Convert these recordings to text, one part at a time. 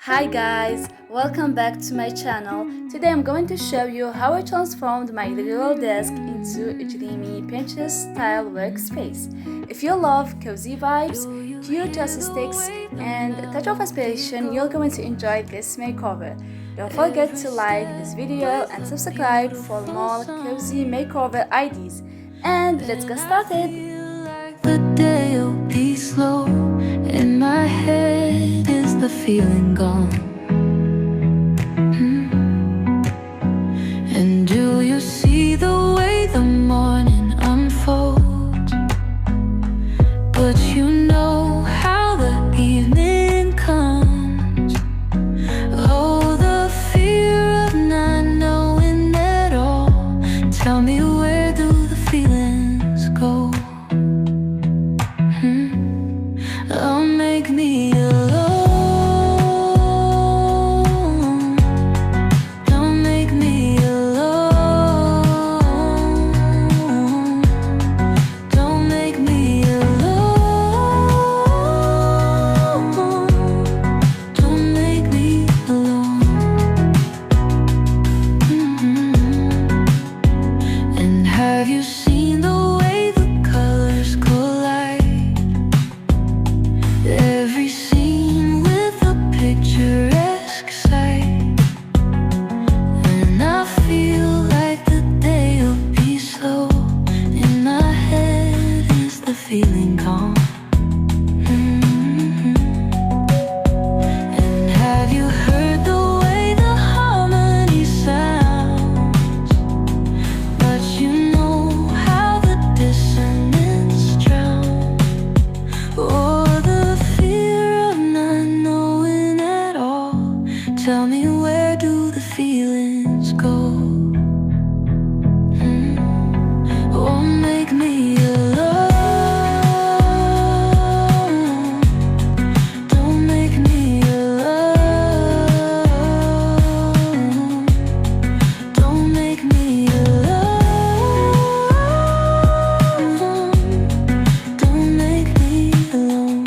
Hi guys, welcome back to my channel. Today I'm going to show you how I transformed my little desk into a dreamy Pinterest style workspace. If you love cozy vibes, cute aesthetics, and a touch of inspiration, you're going to enjoy this makeover. Don't forget to like this video and subscribe for more cozy makeover ideas. And let's get started! The day'll be slow. In my head is the feeling gone. And do you see the way the morning unfolds? But you know how the evening comes. Oh, the fear of not knowing at all. Tell me, where do the feelings go? Oh, make me alone. Don't make me alone. Don't make me alone. Don't make me alone. And have you seen the way the colors collide? Every scene with a picturesque sight. And I feel like the day'll be slow. In my head is the feeling calm. And have you heard the way the harmony sounds? But you know how the dissonance drowns. Oh, tell me, where do the feelings go? Oh, make me alone. Don't make me alone. Don't make me alone. Don't make me alone.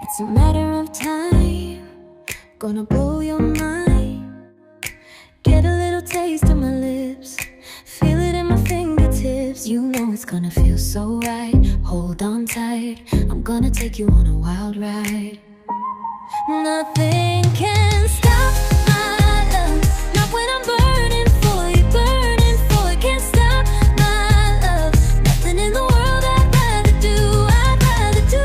It's a matter of time, gonna blow your mind. Get a little taste on my lips, feel it in my fingertips. You know it's gonna feel so right. Hold on tight, I'm gonna take you on a wild ride. Nothing can stop my love, not when I'm burning for you, burning for you. Can't stop my love, nothing in the world I'd rather do, I'd rather do.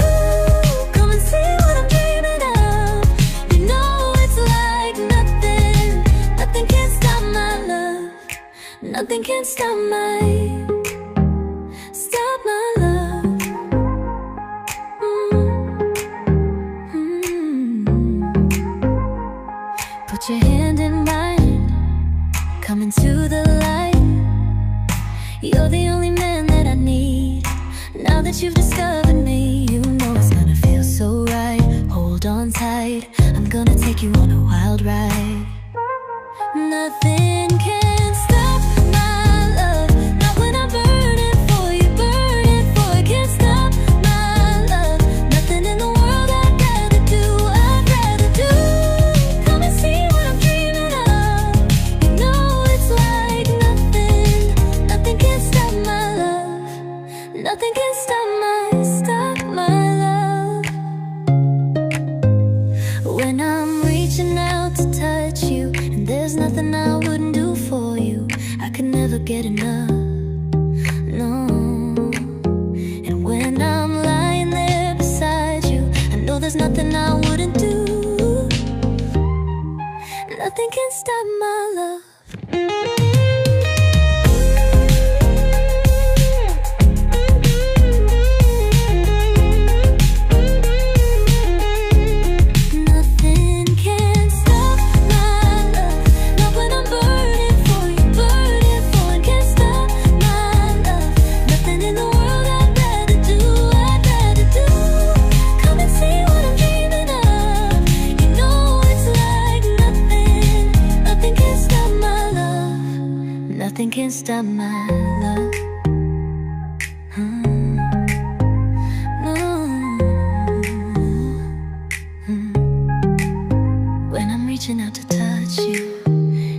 Come and see what I'm dreaming of. You know it's like nothing, nothing can stop my love. Nothing can stop my love. Put your hand in mine, come into the light. You're the only man that I need. Now that you've discovered me, you know it's gonna feel so right. Hold on tight, I'm gonna take you on a wild ride. Nothing can stop my love, not when I'm burning for you, burning for you. Can't stop my love, nothing in the world I'd rather do, I'd rather do. Come and see what I'm dreaming of. You know it's like nothing, nothing can stop my love. Nothing can stop my love. When I'm reaching out to touch you, and there's nothing I wouldn't do for you. I could never get enough, no. And when I'm lying there beside you, I know there's nothing I wouldn't do. Nothing can stop my love. stop my love. No. When I'm reaching out to touch you,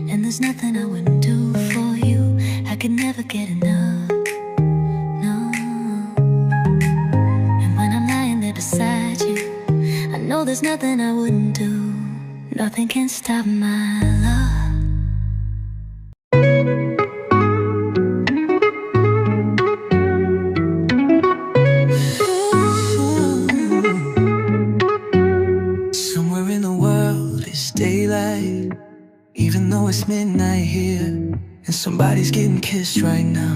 and there's nothing I wouldn't do for you, I could never get enough. No. And when I'm lying there beside you, I know there's nothing I wouldn't do. Nothing can stop my love. Somewhere in the world it's daylight, even though it's midnight here, and somebody's getting kissed right now.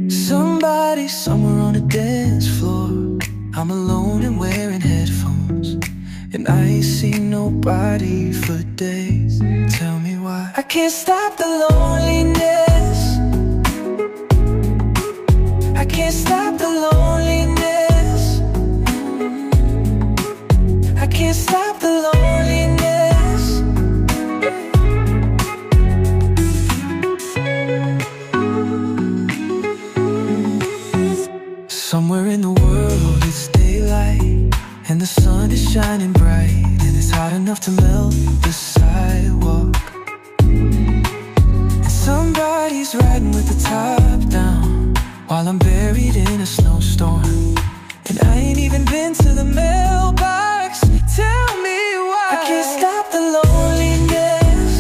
Somebody somewhere on the dance floor. I'm alone and wearing headphones, and I ain't seen nobody for days. Tell me why I can't stop the loneliness. I can't stop the loneliness. I can't stop the loneliness. Somewhere in the world it's daylight, and the sun is shining bright, and it's hot enough to melt the sidewalk. And somebody's riding with the top down, while I'm buried in a snowstorm, and I ain't even been to the mailbox. Tell me why I can't stop the loneliness.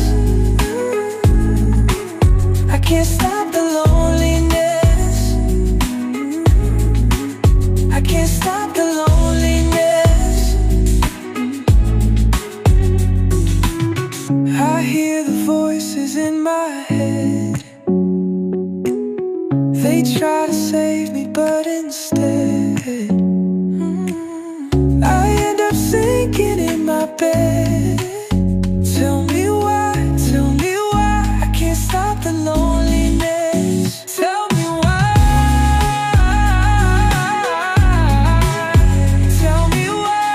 I can't stop the loneliness. I can't stop the loneliness. I hear the voices in my head. They try to save me, but instead I end up sinking in my bed. Tell me why I can't stop the loneliness. Tell me why. Tell me why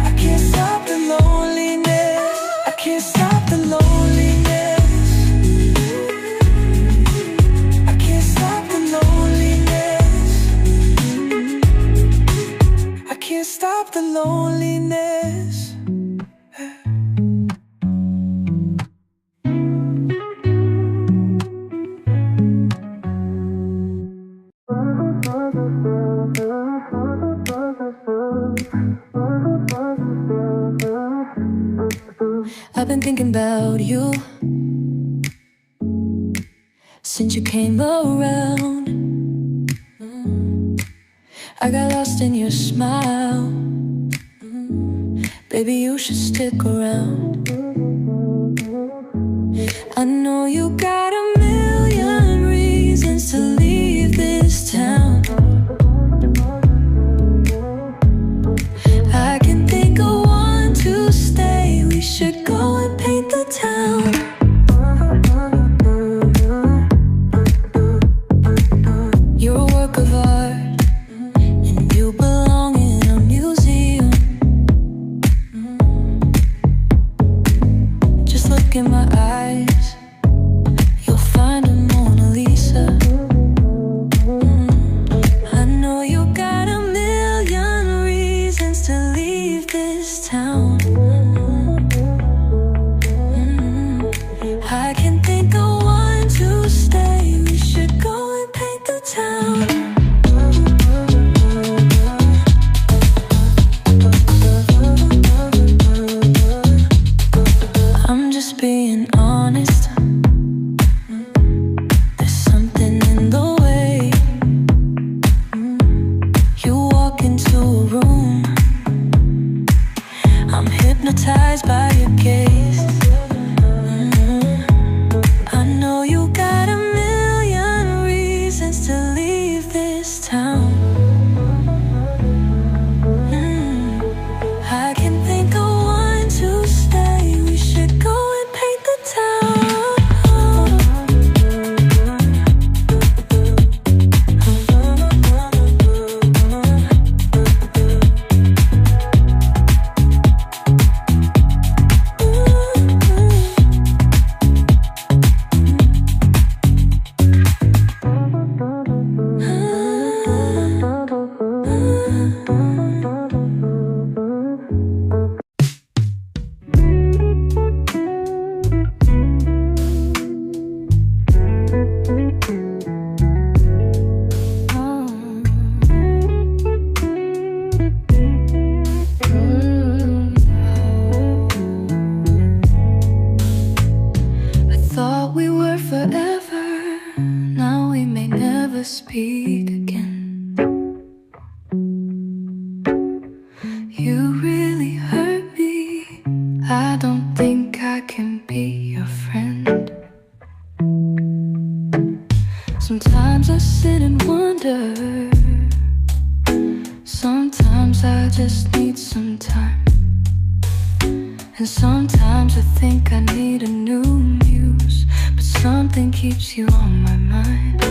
I can't stop the loneliness. I can't stop the loneliness. I can't stop the loneliness. I can't stop the loneliness. I've been thinking about you since you came around. I got lost in your smile. Baby, you should stick around. I know you got a million reasons to leave this town. I can think of one to stay. We should go and paint the town. You're a work of art, and you belong in a museum. Just look in my eyes, you'll find You really hurt me. I don't think I can be your friend. Sometimes I sit and wonder. Sometimes I just need some time. And sometimes I think I need a new muse, but something keeps you on my mind.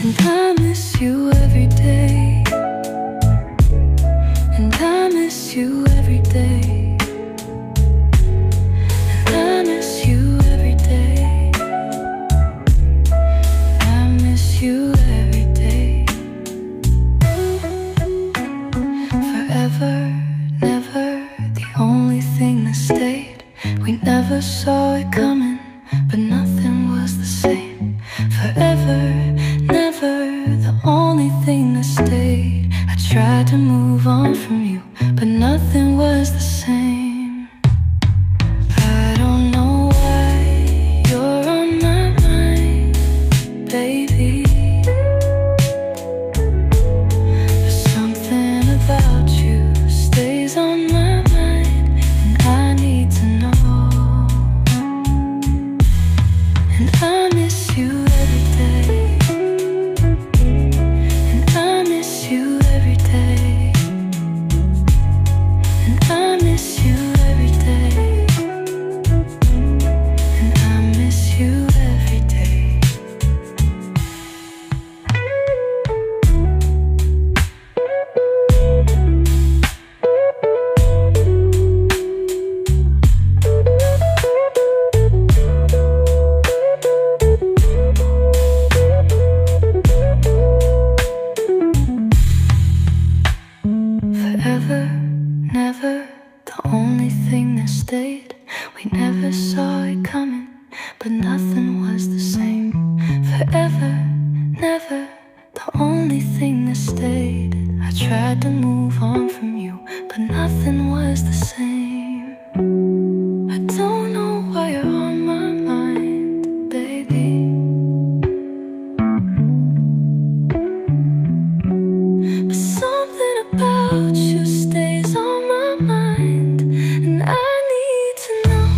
And I miss you every day. And I miss you every day. And I miss you every day. I miss you every day. Forever, never, the only thing that stayed. We never saw it coming, but nothing was the same. Forever, never, the only thing that stayed. I tried to move on from you, but nothing was the same. I don't know why you're on my mind, baby. But something about you stays on my mind, and I need to know. And I miss you every day. And I miss you every day. And I miss you every day. And I miss you every day. Forever, never, the only thing that stayed. We never saw it coming, but nothing was the same. Forever, never, the only thing that stayed. I tried to move on from you, but nothing was the same. I don't know why you're on my mind, baby. But something about you stays on my mind, and I need to know.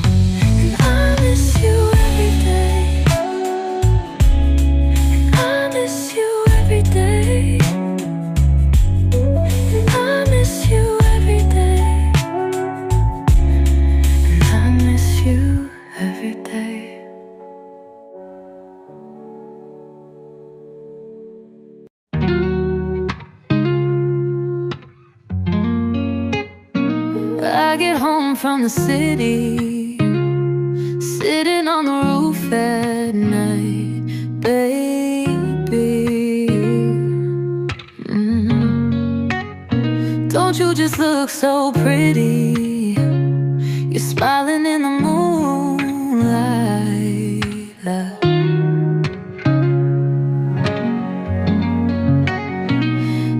And I miss you every day. And I miss you every day. And I miss you every day. And I miss you every day. I get home from the city, sitting on the roof at night, baby. Don't you just look so pretty? You're smiling in the moonlight.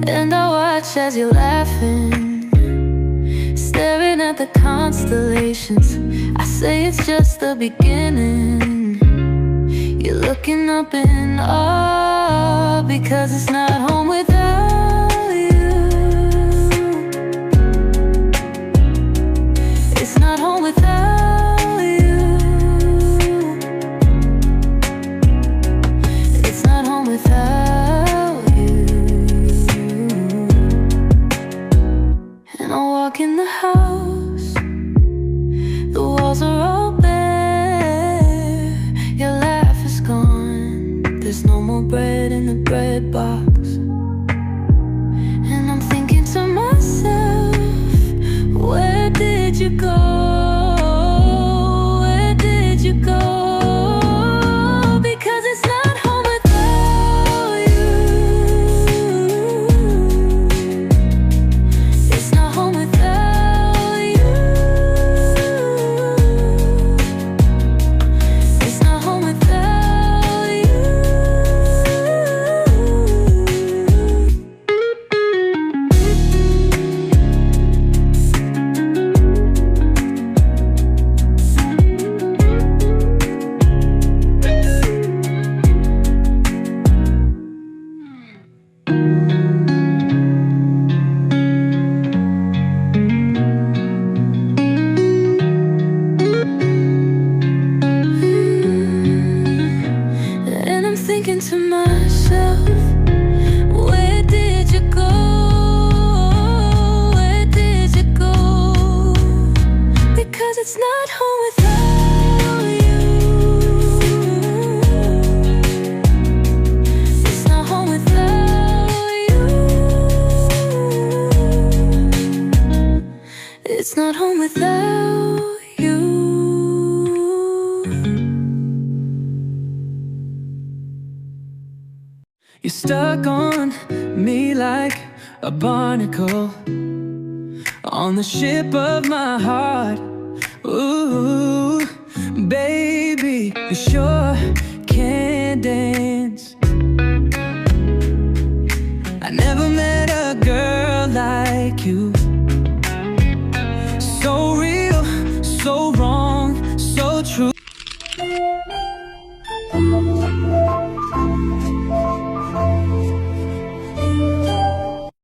And I watch as you're laughing, staring at the constellations. I say it's just the beginning. You're looking up in awe, because it's not home without you. It's not home without you. It's not home without you. And I walk in the house, the walls are all bare. Your laugh is gone, there's no more bread in the bread box. And I'm thinking to myself, where did you go? Where did you go? Because it's not home without you. It's not home without you. It's not home without you. It's not home without you. You're stuck on me like a barnacle on the ship of my heart. Ooh, baby, you sure can dance.